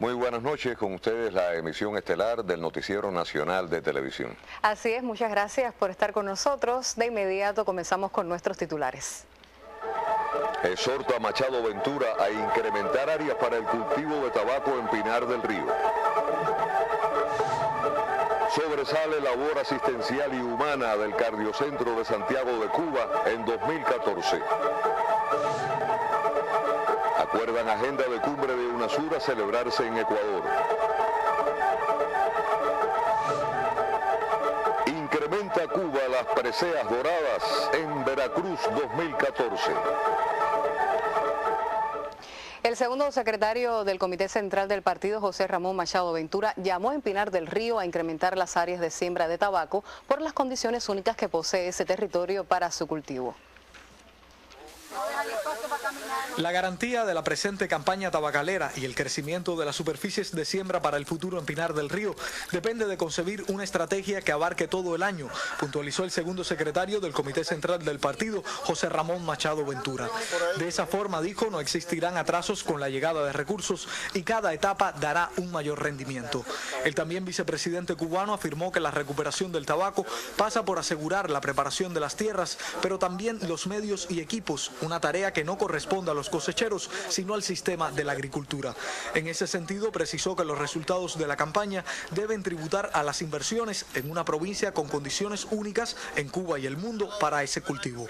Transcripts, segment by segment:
Muy buenas noches, con ustedes la emisión estelar del Noticiero Nacional de Televisión. Así es, muchas gracias por estar con nosotros. De inmediato comenzamos con nuestros titulares. Exhorta a Machado Ventura a incrementar áreas para el cultivo de tabaco en Pinar del Río. Sobresale labor asistencial y humana del Cardiocentro de Santiago de Cuba en 2014. Acuerdan agenda de cumbre de UNASUR a celebrarse en Ecuador. Incrementa Cuba las preseas doradas en Veracruz 2014. El segundo secretario del Comité Central del Partido, José Ramón Machado Ventura, llamó en Pinar del Río a incrementar las áreas de siembra de tabaco por las condiciones únicas que posee ese territorio para su cultivo. La garantía de la presente campaña tabacalera y el crecimiento de las superficies de siembra para el futuro en Pinar del Río depende de concebir una estrategia que abarque todo el año, puntualizó el segundo secretario del Comité Central del Partido, José Ramón Machado Ventura. De esa forma, dijo, no existirán atrasos con la llegada de recursos y cada etapa dará un mayor rendimiento. El también vicepresidente cubano afirmó que la recuperación del tabaco pasa por asegurar la preparación de las tierras, pero también los medios y equipos, una tarea que no corresponde a los cosecheros, sino al sistema de la agricultura. En ese sentido, precisó que los resultados de la campaña deben tributar a las inversiones en una provincia con condiciones únicas en Cuba y el mundo para ese cultivo.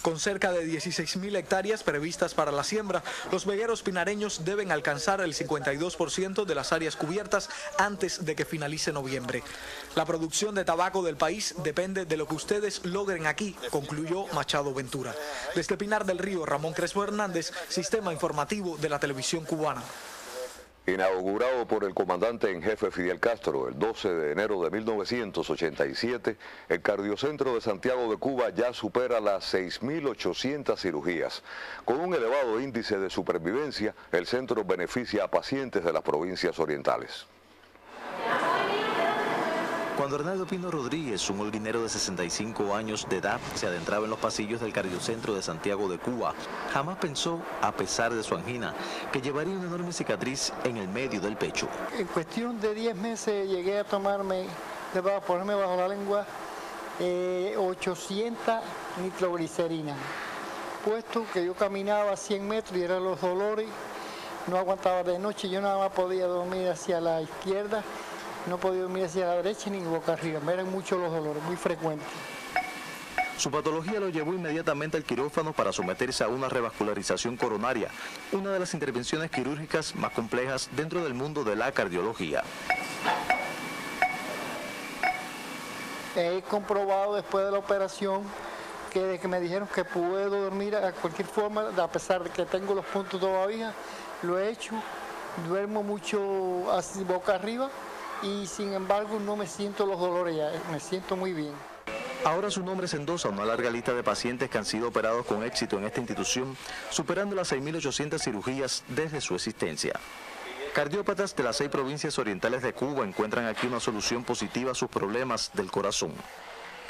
Con cerca de 16.000 hectáreas previstas para la siembra, los vegueros pinareños deben alcanzar el 52% de las áreas cubiertas antes de que finalice noviembre. La producción de tabaco del país depende de lo que ustedes logren aquí, concluyó Machado Ventura. Desde Pinar del Río, Ramón Crespo Hernández, Sistema Informativo de la Televisión Cubana. Inaugurado por el comandante en jefe Fidel Castro el 12 de enero de 1987, el Cardiocentro de Santiago de Cuba ya supera las 6.800 cirugías. Con un elevado índice de supervivencia, el centro beneficia a pacientes de las provincias orientales. Cuando Arnaldo Pino Rodríguez, un holguinero de 65 años de edad, se adentraba en los pasillos del Cardiocentro de Santiago de Cuba, jamás pensó, a pesar de su angina, que llevaría una enorme cicatriz en el medio del pecho. En cuestión de 10 meses llegué a ponerme bajo la lengua 800 nitroglicerina, puesto que yo caminaba 100 metros y eran los dolores, no aguantaba de noche, yo nada más podía dormir hacia la izquierda. No podía dormir hacia la derecha ni boca arriba, me eran muchos los dolores, muy frecuentes. Su patología lo llevó inmediatamente al quirófano para someterse a una revascularización coronaria, una de las intervenciones quirúrgicas más complejas dentro del mundo de la cardiología. He comprobado después de la operación que desde que me dijeron que puedo dormir a cualquier forma, a pesar de que tengo los puntos todavía, lo he hecho, duermo mucho así boca arriba. Y sin embargo no me siento los dolores ya, me siento muy bien. Ahora su nombre se endosa a una larga lista de pacientes que han sido operados con éxito en esta institución, superando las 6.800 cirugías desde su existencia. Cardiópatas de las 6 provincias orientales de Cuba encuentran aquí una solución positiva a sus problemas del corazón.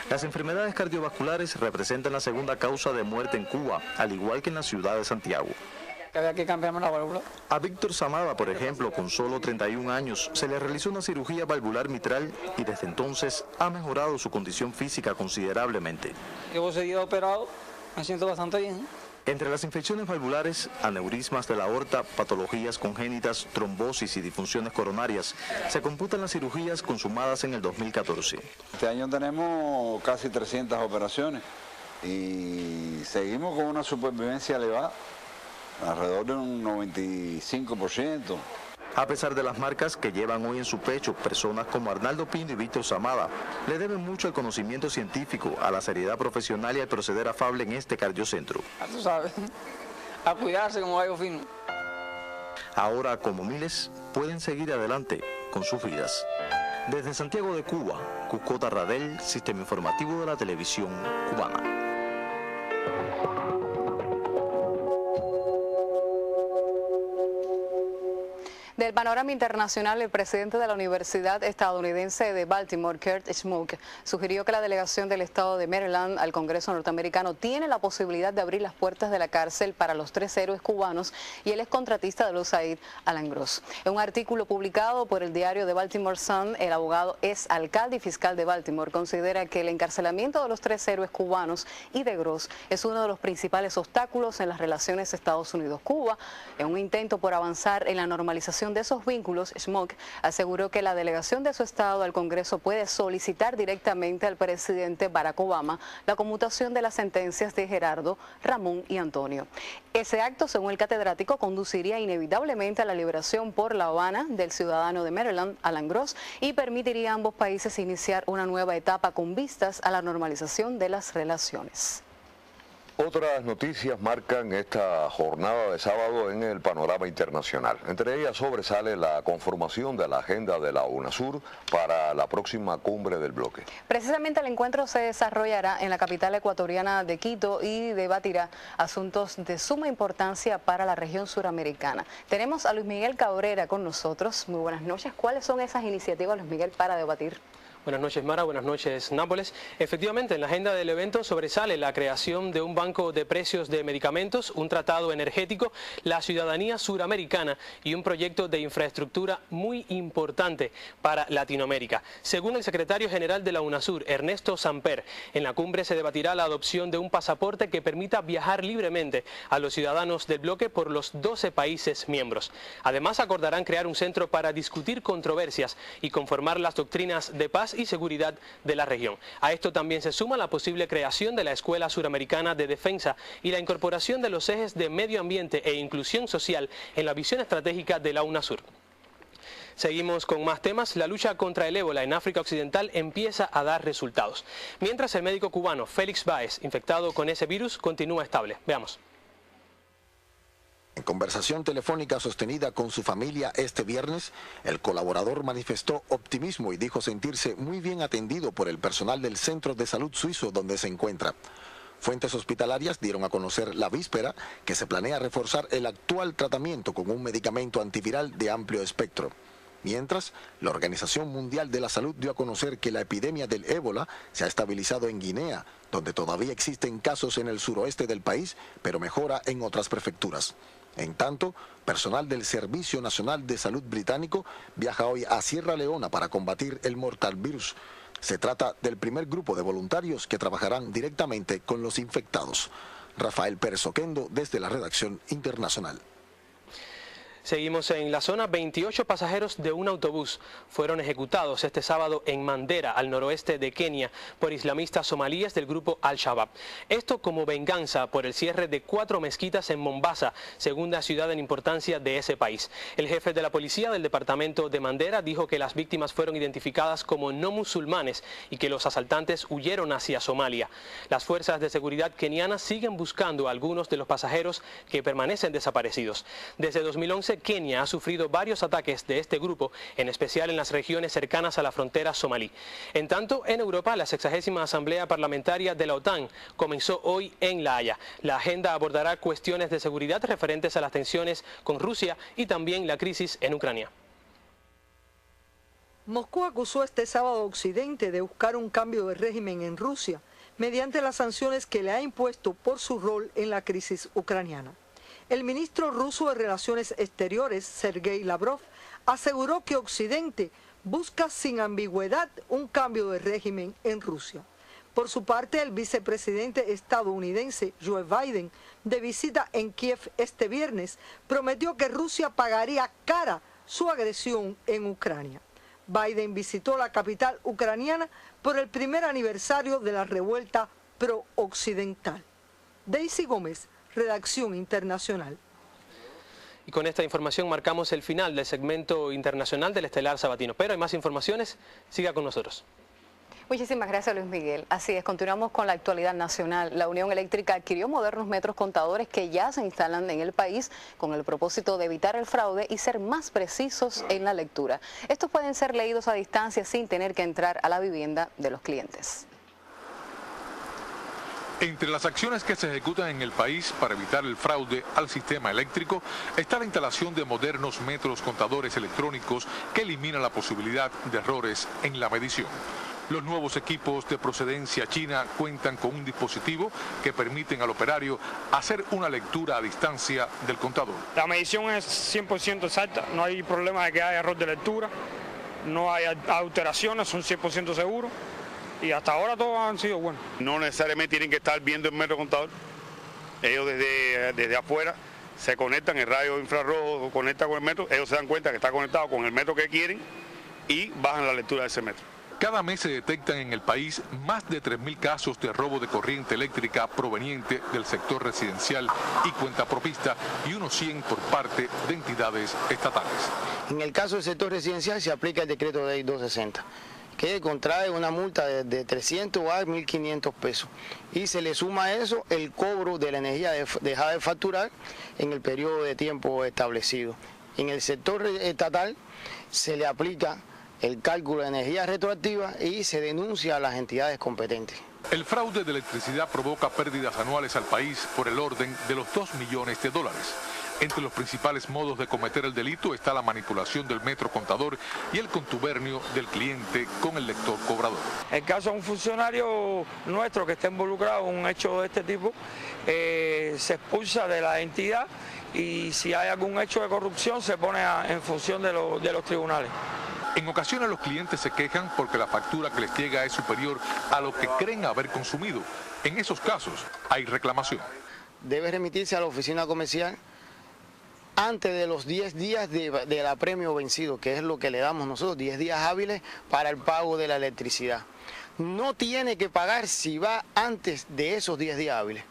Las enfermedades cardiovasculares representan la segunda causa de muerte en Cuba, al igual que en la ciudad de Santiago. Había que cambiarme la válvula. A Víctor Samada, por ejemplo, con solo 31 años, se le realizó una cirugía valvular mitral y desde entonces ha mejorado su condición física considerablemente. Llevo seguido operado, me siento bastante bien. Entre las infecciones valvulares, aneurismas de la aorta, patologías congénitas, trombosis y disfunciones coronarias, se computan las cirugías consumadas en el 2014. Este año tenemos casi 300 operaciones y seguimos con una supervivencia elevada, alrededor de un 95%. A pesar de las marcas que llevan hoy en su pecho, personas como Arnaldo Pino y Víctor Samada le deben mucho al conocimiento científico, a la seriedad profesional y al proceder afable en este cardiocentro. Tú sabes, a cuidarse como gallo fino. Ahora, como miles, pueden seguir adelante con sus vidas. Desde Santiago de Cuba, Cusco Tarradel, Sistema Informativo de la Televisión Cubana. Del panorama internacional, el presidente de la Universidad estadounidense de Baltimore, Kurt Schmuck, sugirió que la delegación del estado de Maryland al Congreso norteamericano tiene la posibilidad de abrir las puertas de la cárcel para los 3 héroes cubanos y el excontratista de USAID, Alan Gross. En un artículo publicado por el diario The Baltimore Sun, el abogado ex alcalde y fiscal de Baltimore considera que el encarcelamiento de los 3 héroes cubanos y de Gross es uno de los principales obstáculos en las relaciones Estados Unidos-Cuba. En un intento por avanzar en la normalización de esos vínculos, Schmuck aseguró que la delegación de su estado al Congreso puede solicitar directamente al presidente Barack Obama la conmutación de las sentencias de Gerardo, Ramón y Antonio. Ese acto, según el catedrático, conduciría inevitablemente a la liberación por La Habana del ciudadano de Maryland, Alan Gross, y permitiría a ambos países iniciar una nueva etapa con vistas a la normalización de las relaciones. Otras noticias marcan esta jornada de sábado en el panorama internacional. Entre ellas sobresale la conformación de la agenda de la UNASUR para la próxima cumbre del bloque. Precisamente el encuentro se desarrollará en la capital ecuatoriana de Quito y debatirá asuntos de suma importancia para la región suramericana. Tenemos a Luis Miguel Cabrera con nosotros. Muy buenas noches. ¿Cuáles son esas iniciativas, Luis Miguel, para debatir? Buenas noches, Mara. Buenas noches, Nápoles. Efectivamente, en la agenda del evento sobresale la creación de un banco de precios de medicamentos, un tratado energético, la ciudadanía suramericana y un proyecto de infraestructura muy importante para Latinoamérica. Según el secretario general de la UNASUR, Ernesto Samper, en la cumbre se debatirá la adopción de un pasaporte que permita viajar libremente a los ciudadanos del bloque por los 12 países miembros. Además, acordarán crear un centro para discutir controversias y conformar las doctrinas de paz y seguridad de la región. A esto también se suma la posible creación de la Escuela Suramericana de Defensa y la incorporación de los ejes de medio ambiente e inclusión social en la visión estratégica de la UNASUR. Seguimos con más temas. La lucha contra el ébola en África Occidental empieza a dar resultados. Mientras el médico cubano Félix Báez, infectado con ese virus, continúa estable. Veamos. En conversación telefónica sostenida con su familia este viernes, el colaborador manifestó optimismo y dijo sentirse muy bien atendido por el personal del Centro de Salud Suizo donde se encuentra. Fuentes hospitalarias dieron a conocer la víspera que se planea reforzar el actual tratamiento con un medicamento antiviral de amplio espectro. Mientras, la Organización Mundial de la Salud dio a conocer que la epidemia del ébola se ha estabilizado en Guinea, donde todavía existen casos en el suroeste del país, pero mejora en otras prefecturas. En tanto, personal del Servicio Nacional de Salud británico viaja hoy a Sierra Leona para combatir el mortal virus. Se trata del primer grupo de voluntarios que trabajarán directamente con los infectados. Rafael Pérez Oquendo, desde la redacción internacional. Seguimos en la zona. 28 pasajeros de un autobús fueron ejecutados este sábado en Mandera, al noroeste de Kenia, por islamistas somalíes del grupo Al-Shabaab. Esto como venganza por el cierre de 4 mezquitas en Mombasa, segunda ciudad en importancia de ese país. El jefe de la policía del departamento de Mandera dijo que las víctimas fueron identificadas como no musulmanes y que los asaltantes huyeron hacia Somalia. Las fuerzas de seguridad kenianas siguen buscando a algunos de los pasajeros que permanecen desaparecidos. Desde 2011, Kenia ha sufrido varios ataques de este grupo, en especial en las regiones cercanas a la frontera somalí. En tanto, en Europa, la 60ª Asamblea Parlamentaria de la OTAN comenzó hoy en La Haya. La agenda abordará cuestiones de seguridad referentes a las tensiones con Rusia y también la crisis en Ucrania. Moscú acusó este sábado a Occidente de buscar un cambio de régimen en Rusia mediante las sanciones que le ha impuesto por su rol en la crisis ucraniana. El ministro ruso de Relaciones Exteriores, Sergei Lavrov, aseguró que Occidente busca sin ambigüedad un cambio de régimen en Rusia. Por su parte, el vicepresidente estadounidense Joe Biden, de visita en Kiev este viernes, prometió que Rusia pagaría cara su agresión en Ucrania. Biden visitó la capital ucraniana por el primer aniversario de la revuelta pro-occidental. Daisy Gómez, Redacción Internacional. Y con esta información marcamos el final del segmento internacional del Estelar Sabatino. Pero hay más informaciones, siga con nosotros. Muchísimas gracias, Luis Miguel. Así es, continuamos con la actualidad nacional. La Unión Eléctrica adquirió modernos metros contadores que ya se instalan en el país con el propósito de evitar el fraude y ser más precisos en la lectura. Estos pueden ser leídos a distancia sin tener que entrar a la vivienda de los clientes. Entre las acciones que se ejecutan en el país para evitar el fraude al sistema eléctrico está la instalación de modernos métodos contadores electrónicos que eliminan la posibilidad de errores en la medición. Los nuevos equipos de procedencia china cuentan con un dispositivo que permiten al operario hacer una lectura a distancia del contador. La medición es 100% exacta, no hay problema de que haya error de lectura, no hay alteraciones, son 100% seguros. Y hasta ahora todos han sido buenos. No necesariamente tienen que estar viendo el metro contador. Ellos desde afuera se conectan, el radio infrarrojo conecta con el metro, ellos se dan cuenta que está conectado con el metro que quieren y bajan la lectura de ese metro. Cada mes se detectan en el país más de 3.000 casos de robo de corriente eléctrica proveniente del sector residencial y cuentapropista y unos 100 por parte de entidades estatales. En el caso del sector residencial se aplica el decreto de ley 260. Que contrae una multa de 300 a 1.500 pesos. Y se le suma a eso el cobro de la energía dejada de facturar en el periodo de tiempo establecido. En el sector estatal se le aplica el cálculo de energía retroactiva y se denuncia a las entidades competentes. El fraude de electricidad provoca pérdidas anuales al país por el orden de los $2 millones. Entre los principales modos de cometer el delito está la manipulación del metro contador y el contubernio del cliente con el lector cobrador. En caso de un funcionario nuestro que esté involucrado en un hecho de este tipo, se expulsa de la entidad y si hay algún hecho de corrupción se pone en función de los tribunales. En ocasiones los clientes se quejan porque la factura que les llega es superior a lo que creen haber consumido. En esos casos hay reclamación. Debe remitirse a la oficina comercial antes de los 10 días del apremio vencido, que es lo que le damos nosotros, 10 días hábiles para el pago de la electricidad. No tiene que pagar si va antes de esos 10 días hábiles.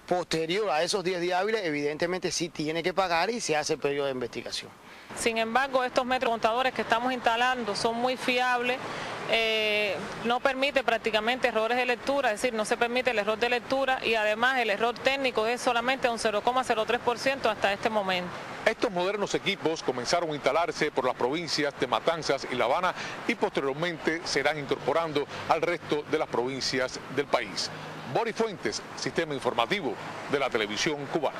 Posterior a esos 10 días hábiles, evidentemente sí tiene que pagar y se hace el periodo de investigación. Sin embargo, estos metros contadores que estamos instalando son muy fiables, no permite prácticamente errores de lectura, es decir, no se permite el error de lectura y además el error técnico es solamente un 0,03% hasta este momento. Estos modernos equipos comenzaron a instalarse por las provincias de Matanzas y La Habana y posteriormente serán incorporando al resto de las provincias del país. Boris Fuentes, Sistema Informativo de la Televisión Cubana.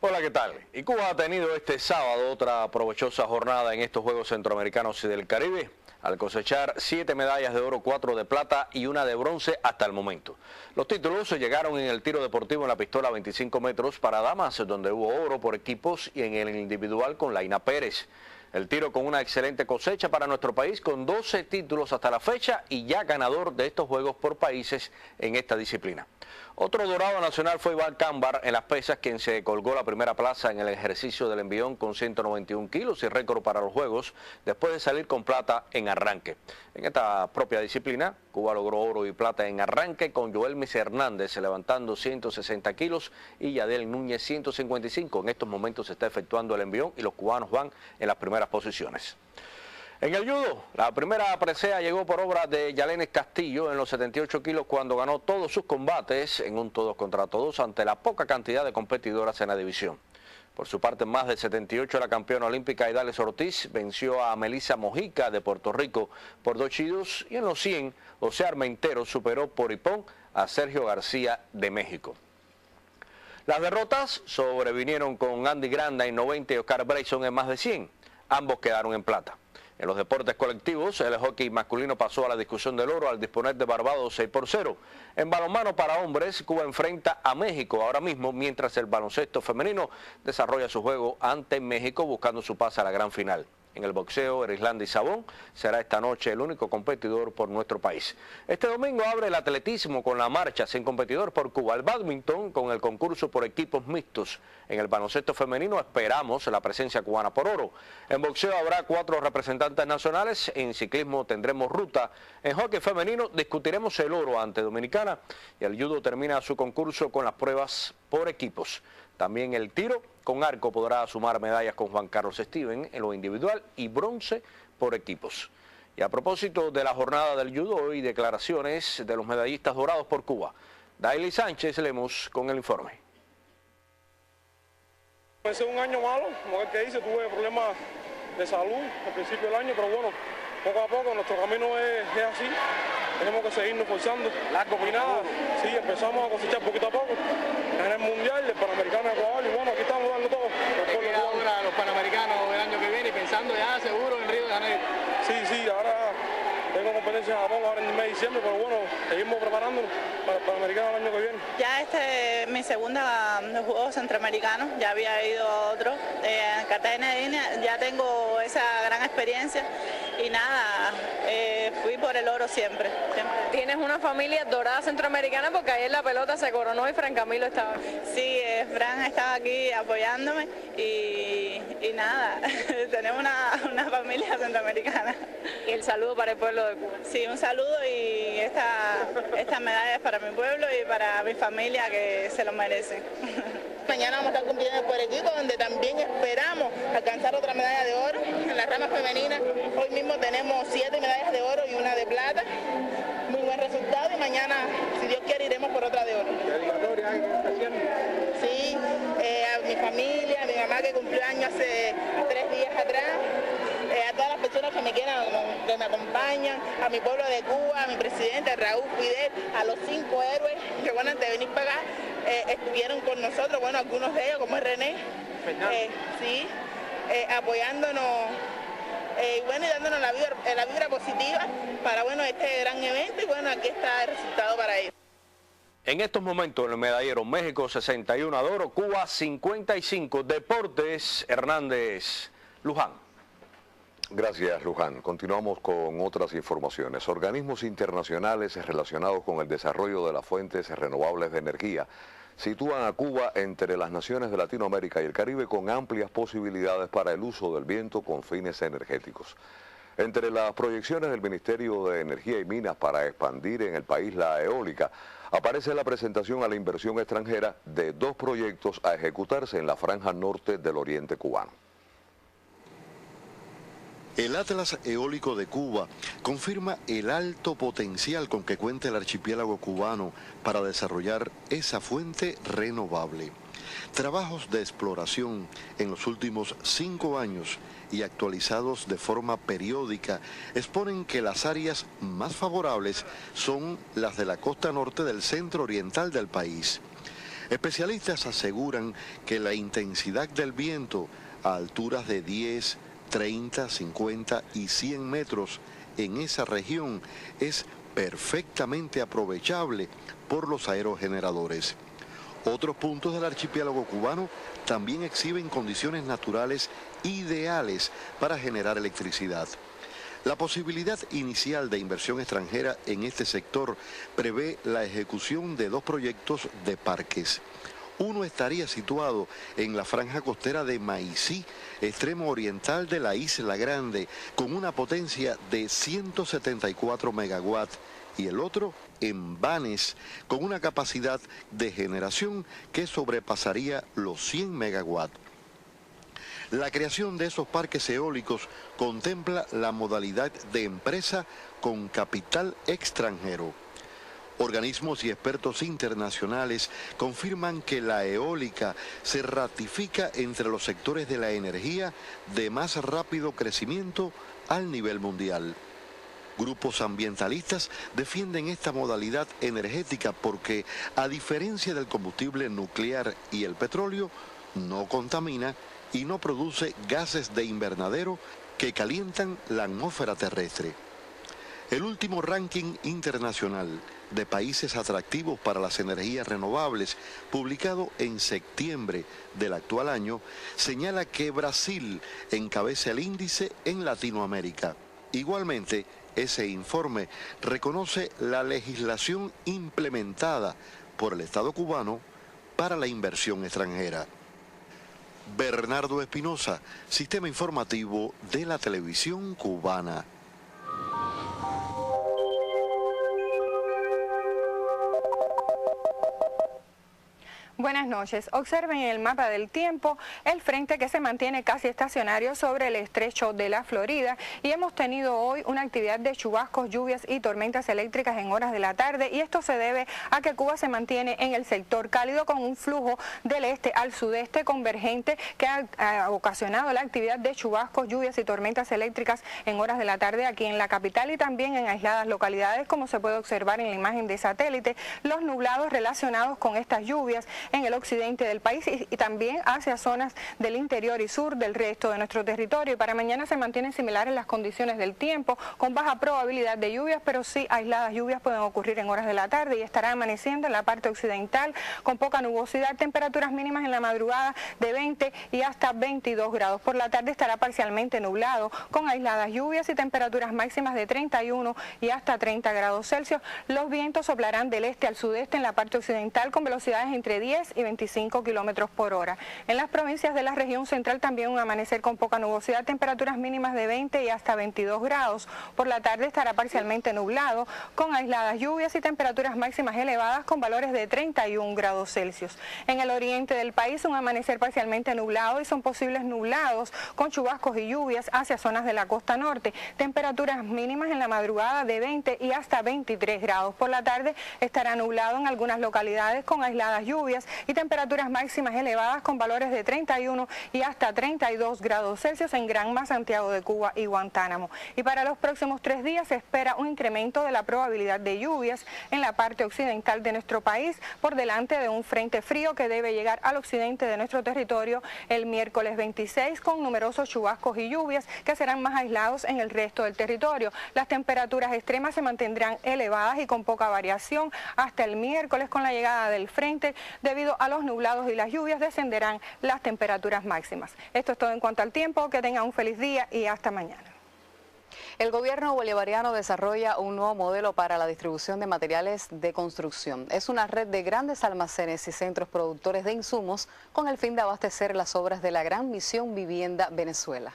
Hola, ¿qué tal? Y Cuba ha tenido este sábado otra provechosa jornada en estos Juegos Centroamericanos y del Caribe, al cosechar 7 medallas de oro, 4 de plata y 1 de bronce hasta el momento. Los títulos se llegaron en el tiro deportivo en la pistola a 25 metros para damas, donde hubo oro por equipos, y en el individual con Laina Pérez. El tiro con una excelente cosecha para nuestro país, con 12 títulos hasta la fecha y ya ganador de estos Juegos por países en esta disciplina. Otro dorado nacional fue Iván Cámbar en las pesas, quien se colgó la primera plaza en el ejercicio del envión con 191 kilos y récord para los Juegos, después de salir con plata en arranque. En esta propia disciplina, Cuba logró oro y plata en arranque con Joelmis Hernández levantando 160 kilos y Yadel Núñez 155. En estos momentos se está efectuando el envión y los cubanos van en las primeras posiciones. En el judo, la primera presea llegó por obra de Yalenes Castillo en los 78 kilos cuando ganó todos sus combates en un todos contra todos ante la poca cantidad de competidoras en la división. Por su parte, en más de 78, la campeona olímpica Aidales Ortiz venció a Melissa Mojica de Puerto Rico por 2 chidos y en los 100, José Armentero superó por hipón a Sergio García de México. Las derrotas sobrevinieron con Andy Granda en 90 y Oscar Brayson en más de 100. Ambos quedaron en plata. En los deportes colectivos, el hockey masculino pasó a la discusión del oro al disponer de Barbados 6-0. En balonmano para hombres, Cuba enfrenta a México ahora mismo, mientras el baloncesto femenino desarrolla su juego ante México buscando su pase a la gran final. En el boxeo, Erislandy Sabón será esta noche el único competidor por nuestro país. Este domingo abre el atletismo con la marcha sin competidor por Cuba. El bádminton con el concurso por equipos mixtos. En el baloncesto femenino esperamos la presencia cubana por oro. En boxeo habrá 4 representantes nacionales. En ciclismo tendremos ruta. En hockey femenino discutiremos el oro ante Dominicana. Y el judo termina su concurso con las pruebas por equipos. También el tiro con arco podrá sumar medallas con Juan Carlos Steven en lo individual y bronce por equipos. Y a propósito de la jornada del judo, hoy declaraciones de los medallistas dorados por Cuba. Daily Sánchez Lemos con el informe. Fue un año malo, como el que dice, tuve problemas de salud al principio del año, pero bueno, poco a poco nuestro camino es así. Tenemos que seguirnos forzando. Largo y nada, sí, empezamos a cosechar poquito a poco. En el Mundial, el Panamericano de Ecuador, y bueno, aquí estamos dando todo. Ahora los Panamericanos del año que viene y pensando ya seguro en Río de Janeiro. Sí, ahora tengo competencia en Japón ahora en el mes de diciembre, pero bueno, seguimos preparándonos para el Panamericano del año que viene. Ya este es mi segunda Juegos Centroamericanos, ya había ido a otro. En Cartagena ya tengo esa gran experiencia y nada, fui por el oro siempre. Tienes una familia dorada centroamericana porque ayer la pelota se coronó y Fran Camilo estaba. Sí, Fran estaba aquí apoyándome y nada, tenemos una familia centroamericana. Y el saludo para el pueblo de Cuba. Sí, un saludo y esta medalla es para mi pueblo y para mi familia que se lo merecen. Mañana vamos a estar compitiendo por equipo, donde también esperamos alcanzar otra medalla de oro en la rama femenina. Hoy mismo tenemos 7 medallas de oro y una de plata. Muy buen resultado y mañana, si Dios quiere, iremos por otra de oro. Sí, a mi familia, a mi mamá que cumplió años hace 3 días atrás, a todas las personas que me quieran, que me acompañan, a mi pueblo de Cuba, a mi presidente Raúl Fidel, a los 5 héroes que bueno, antes de venir para acá estuvieron con nosotros, bueno, algunos de ellos como es René, apoyándonos y dándonos la vibra positiva para bueno, este gran evento y bueno, aquí está el resultado para ellos. En estos momentos en el medallero, México 61 de oro, Cuba 55. Deportes, Hernández Luján. Gracias, Luján. Continuamos con otras informaciones. Organismos internacionales relacionados con el desarrollo de las fuentes renovables de energía sitúan a Cuba entre las naciones de Latinoamérica y el Caribe con amplias posibilidades para el uso del viento con fines energéticos. Entre las proyecciones del Ministerio de Energía y Minas para expandir en el país la eólica, aparece la presentación a la inversión extranjera de 2 proyectos a ejecutarse en la franja norte del oriente cubano. El Atlas Eólico de Cuba confirma el alto potencial con que cuenta el archipiélago cubano para desarrollar esa fuente renovable. Trabajos de exploración en los últimos 5 años y actualizados de forma periódica exponen que las áreas más favorables son las de la costa norte del centro oriental del país. Especialistas aseguran que la intensidad del viento a alturas de 10, 30, 50 y 100 metros en esa región es perfectamente aprovechable por los aerogeneradores. Otros puntos del archipiélago cubano también exhiben condiciones naturales ideales para generar electricidad. La posibilidad inicial de inversión extranjera en este sector prevé la ejecución de 2 proyectos de parques. Uno estaría situado en la franja costera de Maicí, extremo oriental de la Isla Grande, con una potencia de 174 megawatts, y el otro en Banes, con una capacidad de generación que sobrepasaría los 100 megawatts. La creación de esos parques eólicos contempla la modalidad de empresa con capital extranjero. Organismos y expertos internacionales confirman que la eólica se ratifica entre los sectores de la energía de más rápido crecimiento al nivel mundial. Grupos ambientalistas defienden esta modalidad energética porque, a diferencia del combustible nuclear y el petróleo, no contamina y no produce gases de invernadero que calientan la atmósfera terrestre. El último ranking internacional de países atractivos para las energías renovables, publicado en septiembre del actual año, señala que Brasil encabeza el índice en Latinoamérica. Igualmente, ese informe reconoce la legislación implementada por el Estado cubano para la inversión extranjera. Bernardo Espinosa, Sistema Informativo de la Televisión Cubana. Buenas noches. Observen en el mapa del tiempo el frente que se mantiene casi estacionario sobre el estrecho de la Florida y hemos tenido hoy una actividad de chubascos, lluvias y tormentas eléctricas en horas de la tarde y esto se debe a que Cuba se mantiene en el sector cálido con un flujo del este al sudeste convergente que ha ocasionado la actividad de chubascos, lluvias y tormentas eléctricas en horas de la tarde aquí en la capital y también en aisladas localidades como se puede observar en la imagen de satélite, los nublados relacionados con estas lluvias en el occidente del país y también hacia zonas del interior y sur del resto de nuestro territorio. Y para mañana se mantienen similares las condiciones del tiempo, con baja probabilidad de lluvias, pero sí aisladas lluvias pueden ocurrir en horas de la tarde y estará amaneciendo en la parte occidental con poca nubosidad, temperaturas mínimas en la madrugada de 20 y hasta 22 grados. Por la tarde estará parcialmente nublado con aisladas lluvias y temperaturas máximas de 31 y hasta 30 grados Celsius. Los vientos soplarán del este al sudeste en la parte occidental con velocidades entre 10 y 25 kilómetros por hora. En las provincias de la región central también un amanecer con poca nubosidad, temperaturas mínimas de 20 y hasta 22 grados. Por la tarde estará parcialmente nublado con aisladas lluvias y temperaturas máximas elevadas con valores de 31 grados Celsius. En el oriente del país un amanecer parcialmente nublado y son posibles nublados con chubascos y lluvias hacia zonas de la costa norte. Temperaturas mínimas en la madrugada de 20 y hasta 23 grados. Por la tarde estará nublado en algunas localidades con aisladas lluvias y temperaturas máximas elevadas con valores de 31 y hasta 32 grados Celsius en Granma, Santiago de Cuba y Guantánamo. Y para los próximos 3 días se espera un incremento de la probabilidad de lluvias en la parte occidental de nuestro país por delante de un frente frío que debe llegar al occidente de nuestro territorio el miércoles 26 con numerosos chubascos y lluvias que serán más aislados en el resto del territorio. Las temperaturas extremas se mantendrán elevadas y con poca variación hasta el miércoles con la llegada del frente. Debido a los nublados y las lluvias descenderán las temperaturas máximas. Esto es todo en cuanto al tiempo. Que tengan un feliz día y hasta mañana. El gobierno bolivariano desarrolla un nuevo modelo para la distribución de materiales de construcción. Es una red de grandes almacenes y centros productores de insumos con el fin de abastecer las obras de la Gran Misión Vivienda Venezuela.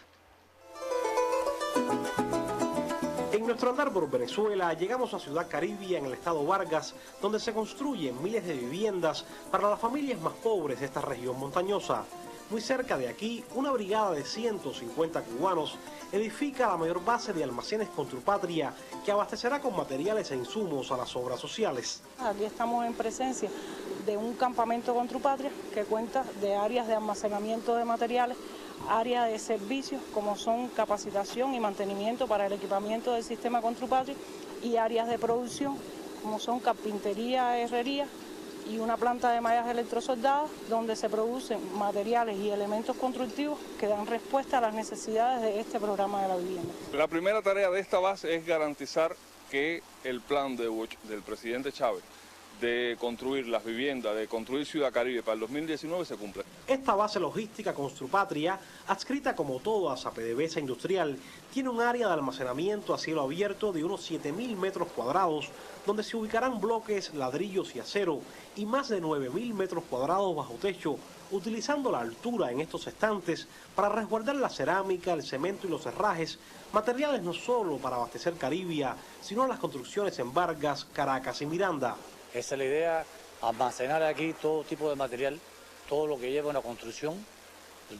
En nuestro andar por Venezuela llegamos a Ciudad Caribia en el estado Vargas, donde se construyen miles de viviendas para las familias más pobres de esta región montañosa. Muy cerca de aquí, una brigada de 150 cubanos edifica la mayor base de almacenes Construpatria que abastecerá con materiales e insumos a las obras sociales. Aquí estamos en presencia de un campamento Construpatria que cuenta de áreas de almacenamiento de materiales, áreas de servicios como son capacitación y mantenimiento para el equipamiento del sistema Construpatria y áreas de producción como son carpintería, herrería y una planta de mallas electrosoldadas donde se producen materiales y elementos constructivos que dan respuesta a las necesidades de este programa de la vivienda. La primera tarea de esta base es garantizar que el plan del presidente Chávez de construir las viviendas, de construir Ciudad Caribe para el 2019 se cumple. Esta base logística Construpatria, adscrita como todas a PDVSA Industrial, tiene un área de almacenamiento a cielo abierto de unos 7.000 metros cuadrados, donde se ubicarán bloques, ladrillos y acero, y más de 9.000 metros cuadrados bajo techo, utilizando la altura en estos estantes para resguardar la cerámica, el cemento y los herrajes, materiales no solo para abastecer Caribia, sino las construcciones en Vargas, Caracas y Miranda. Esa es la idea, almacenar aquí todo tipo de material, todo lo que lleva una construcción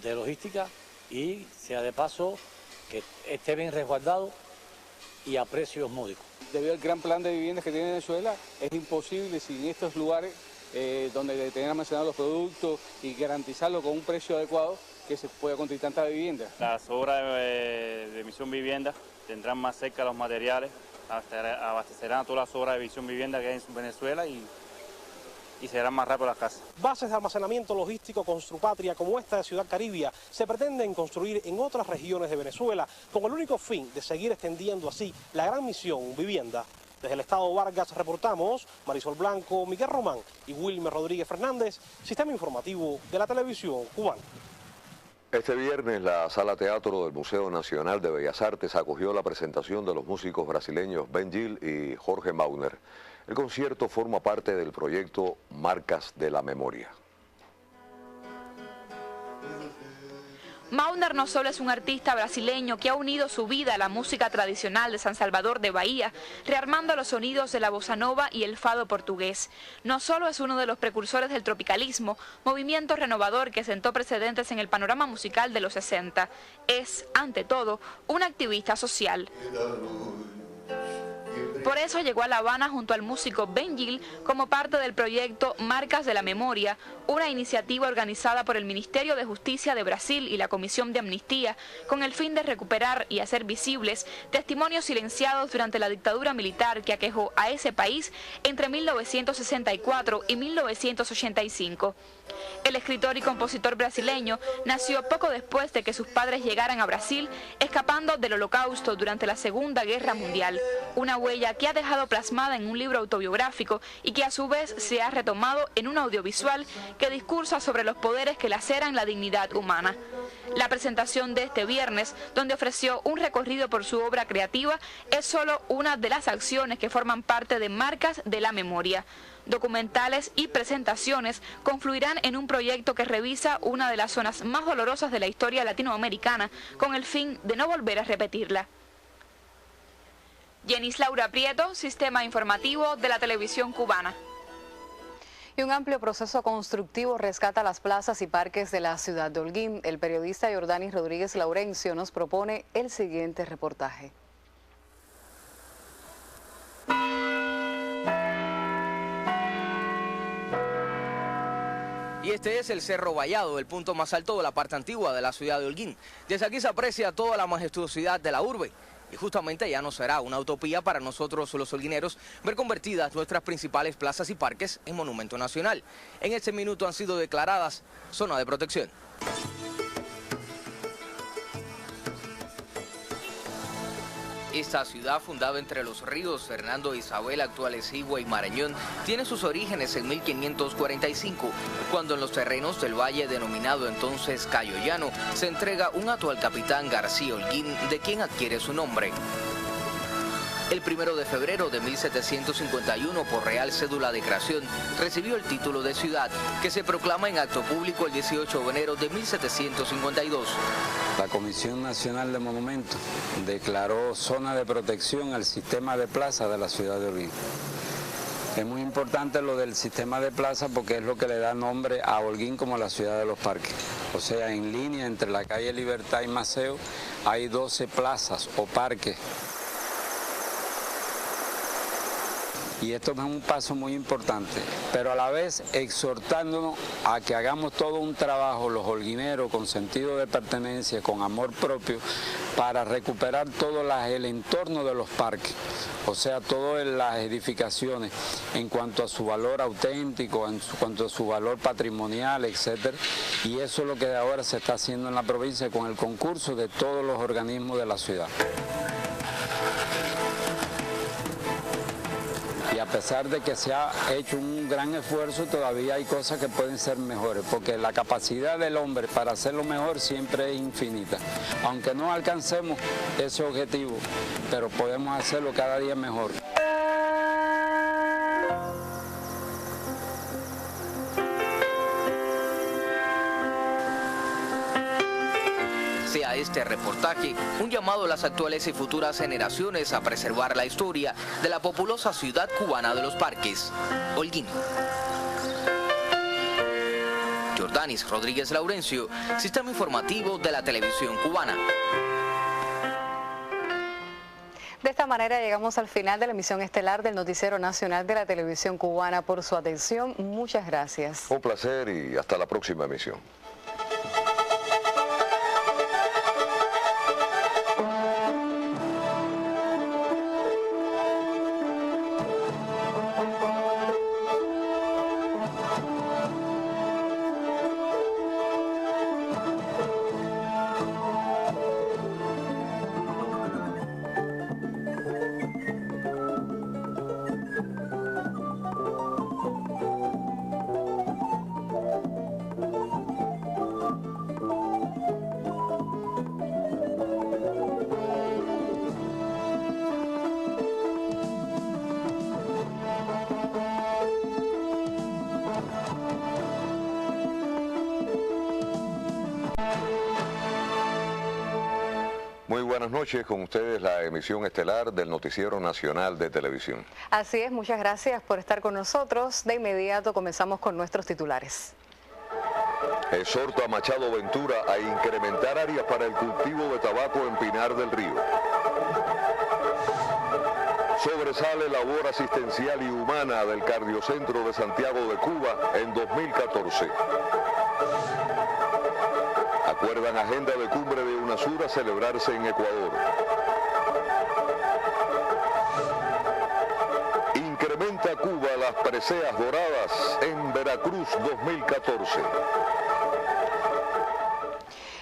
de logística y sea de paso que esté bien resguardado y a precios módicos. Debido al gran plan de viviendas que tiene Venezuela, es imposible sin estos lugares donde tengan almacenados los productos y garantizarlo con un precio adecuado que se pueda construir tanta vivienda. Las obras de Misión Vivienda tendrán más cerca los materiales, abastecerán a todas las obras de Misión Vivienda que hay en Venezuela y y se harán más rápido las casas. Bases de almacenamiento logístico Construpatria como esta de Ciudad Caribia se pretenden construir en otras regiones de Venezuela con el único fin de seguir extendiendo así la gran misión vivienda. Desde el estado Vargas reportamos Marisol Blanco, Miguel Román y Wilmer Rodríguez Fernández, Sistema Informativo de la Televisión Cubana. Este viernes la Sala Teatro del Museo Nacional de Bellas Artes acogió la presentación de los músicos brasileños Ben Gil y Jorge Mauner. El concierto forma parte del proyecto Marcas de la Memoria. Mauner no solo es un artista brasileño que ha unido su vida a la música tradicional de San Salvador de Bahía, rearmando los sonidos de la bossa nova y el fado portugués. No solo es uno de los precursores del tropicalismo, movimiento renovador que sentó precedentes en el panorama musical de los 60. Es, ante todo, un activista social. Por eso llegó a La Habana junto al músico Ben Gil como parte del proyecto Marcas de la Memoria, una iniciativa organizada por el Ministerio de Justicia de Brasil y la Comisión de Amnistía, con el fin de recuperar y hacer visibles testimonios silenciados durante la dictadura militar que aquejó a ese país entre 1964 y 1985. El escritor y compositor brasileño nació poco después de que sus padres llegaran a Brasil, escapando del Holocausto durante la Segunda Guerra Mundial, una huella que ha dejado plasmada en un libro autobiográfico y que a su vez se ha retomado en un audiovisual que discursa sobre los poderes que laceran la dignidad humana. La presentación de este viernes, donde ofreció un recorrido por su obra creativa, es solo una de las acciones que forman parte de Marcas de la Memoria. Documentales y presentaciones confluirán en un proyecto que revisa una de las zonas más dolorosas de la historia latinoamericana con el fin de no volver a repetirla. Jenis Laura Prieto, Sistema Informativo de la Televisión Cubana. Y un amplio proceso constructivo rescata las plazas y parques de la ciudad de Holguín. El periodista Jordanis Rodríguez Laurencio nos propone el siguiente reportaje. Y este es el Cerro Vallado, el punto más alto de la parte antigua de la ciudad de Holguín. Desde aquí se aprecia toda la majestuosidad de la urbe. Y justamente ya no será una utopía para nosotros los holguineros ver convertidas nuestras principales plazas y parques en monumento nacional. En este minuto han sido declaradas zona de protección. Esta ciudad, fundada entre los ríos Fernando, Isabel, actuales Sigua y Marañón, tiene sus orígenes en 1545, cuando en los terrenos del valle denominado entonces Cayo Llano, se entrega un hato al capitán García Holguín, de quien adquiere su nombre. El 1 de febrero de 1751, por Real Cédula de Creación, recibió el título de ciudad, que se proclama en acto público el 18 de enero de 1752. La Comisión Nacional de Monumentos declaró zona de protección al sistema de plaza de la ciudad de Holguín. Es muy importante lo del sistema de plaza porque es lo que le da nombre a Holguín como la ciudad de los parques. O sea, en línea entre la calle Libertad y Maceo hay 12 plazas o parques. Y esto es un paso muy importante, pero a la vez exhortándonos a que hagamos todo un trabajo, los holguineros, con sentido de pertenencia, con amor propio, para recuperar todo el entorno de los parques, o sea, todas las edificaciones en cuanto a su valor auténtico, en cuanto a su valor patrimonial, etcétera. Y eso es lo que ahora se está haciendo en la provincia con el concurso de todos los organismos de la ciudad. Y a pesar de que se ha hecho un gran esfuerzo, todavía hay cosas que pueden ser mejores, porque la capacidad del hombre para hacerlo mejor siempre es infinita. Aunque no alcancemos ese objetivo, pero podemos hacerlo cada día mejor. Sea este reportaje un llamado a las actuales y futuras generaciones a preservar la historia de la populosa ciudad cubana de los parques, Holguín. Jordanis Rodríguez Laurencio, Sistema Informativo de la Televisión Cubana. De esta manera llegamos al final de la emisión estelar del Noticiero Nacional de la Televisión Cubana. Por su atención, muchas gracias. Un placer y hasta la próxima emisión. noches, con ustedes la emisión estelar del Noticiero Nacional de Televisión. Así es, muchas gracias por estar con nosotros. De inmediato comenzamos con nuestros titulares. Exhorta a Machado Ventura a incrementar áreas para el cultivo de tabaco en Pinar del Río. Sobresale labor asistencial y humana del Cardiocentro de Santiago de Cuba en 2014. Acuerdan agenda de cumbre de UNASUR a celebrarse en Ecuador. Incrementa Cuba las preseas doradas en Veracruz 2014.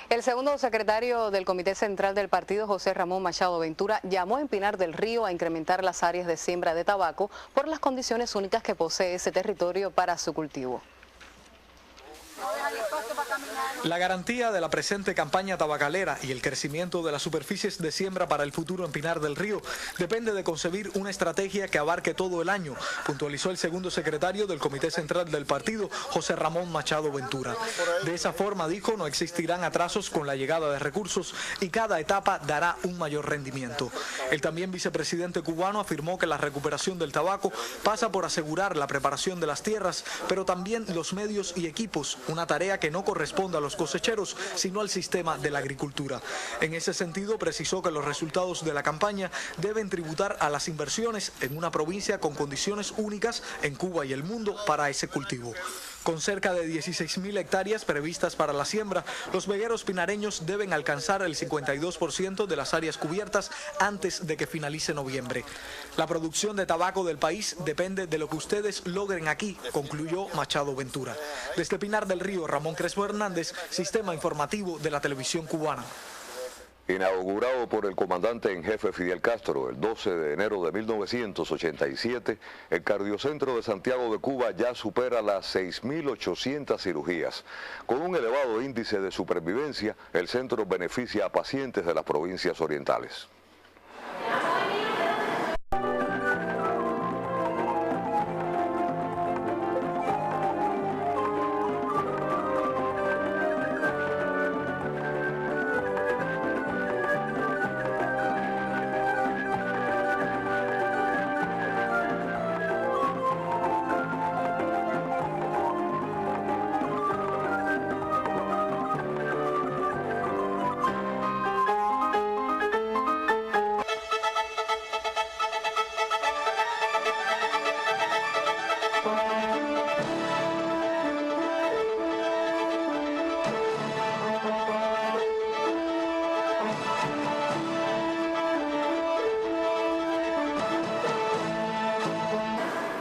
El segundo secretario del Comité Central del Partido, José Ramón Machado Ventura, llamó en Pinar del Río a incrementar las áreas de siembra de tabaco por las condiciones únicas que posee ese territorio para su cultivo. La garantía de la presente campaña tabacalera y el crecimiento de las superficies de siembra para el futuro en Pinar del Río depende de concebir una estrategia que abarque todo el año, puntualizó el segundo secretario del Comité Central del Partido, José Ramón Machado Ventura. De esa forma, dijo, no existirán atrasos con la llegada de recursos y cada etapa dará un mayor rendimiento. El también vicepresidente cubano afirmó que la recuperación del tabaco pasa por asegurar la preparación de las tierras, pero también los medios y equipos, una tarea que no corresponde a los cosecheros, sino al sistema de la agricultura. En ese sentido, precisó que los resultados de la campaña deben tributar a las inversiones en una provincia con condiciones únicas en Cuba y el mundo para ese cultivo. Con cerca de 16.000 hectáreas previstas para la siembra, los vegueros pinareños deben alcanzar el 52% de las áreas cubiertas antes de que finalice noviembre. La producción de tabaco del país depende de lo que ustedes logren aquí, concluyó Machado Ventura. Desde Pinar del Río, Ramón Crespo Hernández, Sistema Informativo de la Televisión Cubana. Inaugurado por el comandante en jefe Fidel Castro el 12 de enero de 1987, el Cardiocentro de Santiago de Cuba ya supera las 6.800 cirugías. Con un elevado índice de supervivencia, el centro beneficia a pacientes de las provincias orientales.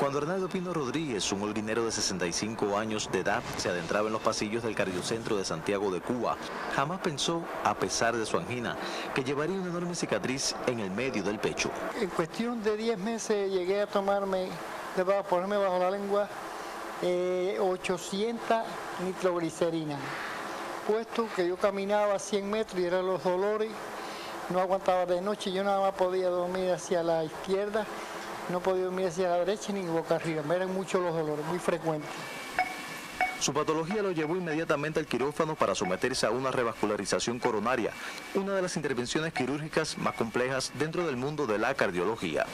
Cuando Hernando Pino Rodríguez, un holguinero de 65 años de edad, se adentraba en los pasillos del Cardiocentro de Santiago de Cuba, jamás pensó, a pesar de su angina, que llevaría una enorme cicatriz en el medio del pecho. En cuestión de 10 meses llegué a ponerme bajo la lengua 800 nitroglicerina, puesto que yo caminaba 100 metros y eran los dolores, no aguantaba de noche, yo nada más podía dormir hacia la izquierda, no podía dormir hacia la derecha ni boca arriba, me eran muchos los dolores, muy frecuentes. Su patología lo llevó inmediatamente al quirófano para someterse a una revascularización coronaria, una de las intervenciones quirúrgicas más complejas dentro del mundo de la cardiología.